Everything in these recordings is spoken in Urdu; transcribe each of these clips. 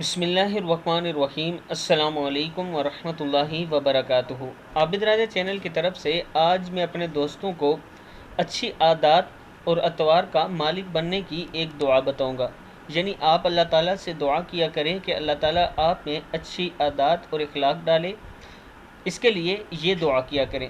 بسم اللہ الرحمن الرحیم۔ السلام علیکم ورحمۃ اللہ وبرکاتہ۔ عابد راجہ چینل کی طرف سے آج میں اپنے دوستوں کو اچھی عادات اور اطوار کا مالک بننے کی ایک دعا بتاؤں گا۔ یعنی آپ اللہ تعالیٰ سے دعا کیا کریں کہ اللہ تعالیٰ آپ میں اچھی عادات اور اخلاق ڈالے۔ اس کے لیے یہ دعا کیا کریں۔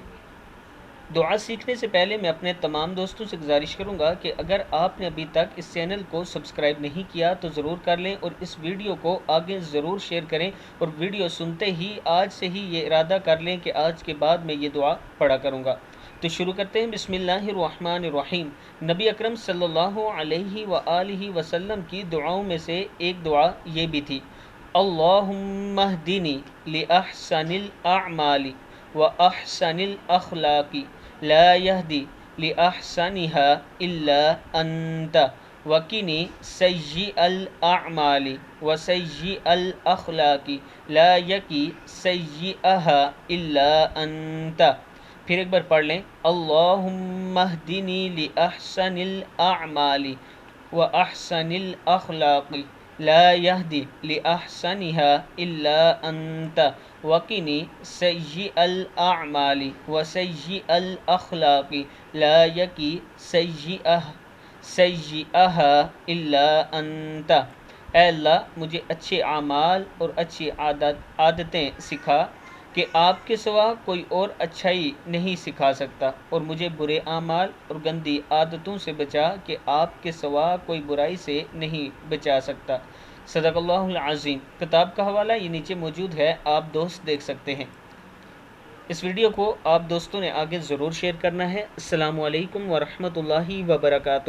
دعا سیکھنے سے پہلے میں اپنے تمام دوستوں سے گزارش کروں گا کہ اگر آپ نے ابھی تک اس چینل کو سبسکرائب نہیں کیا تو ضرور کر لیں، اور اس ویڈیو کو آگے ضرور شیئر کریں، اور ویڈیو سنتے ہی آج سے ہی یہ ارادہ کر لیں کہ آج کے بعد میں یہ دعا پڑھا کروں گا۔ تو شروع کرتے ہیں۔ بسم اللہ الرحمن الرحیم۔ نبی اکرم صلی اللہ علیہ وآلہ وسلم کی دعاؤں میں سے ایک دعا یہ بھی تھی: اللہم اہدنی لأحسن الاعمال واحسن الاخلاق لا يهدي لأحسنها إلا أنت وقني سيئ الأعمال وسيئ الأخلاق لا يقي سيئها إلا أنت۔ پھر ایک بار پڑھ لیں: اللہم اہدنی لأحسن الاعمال واحسن الاخلاق لا يهدي لأحسنها إلا أنت وقني سيئ الاعمال وسيئ الاخلاق لا يقي سيئها الا انت۔ اے اللہ، مجھے اچھے اعمال اور اچھی عادتیں سکھا کہ آپ کے سوا کوئی اور اچھائی نہیں سکھا سکتا، اور مجھے برے اعمال اور گندی عادتوں سے بچا کہ آپ کے سوا کوئی برائی سے نہیں بچا سکتا۔ صدق اللہ العظیم۔ کتاب کا حوالہ یہ نیچے موجود ہے، آپ دوست دیکھ سکتے ہیں۔ اس ویڈیو کو آپ دوستوں نے آگے ضرور شیئر کرنا ہے۔ السلام علیکم ورحمۃ اللہ وبرکاتہ۔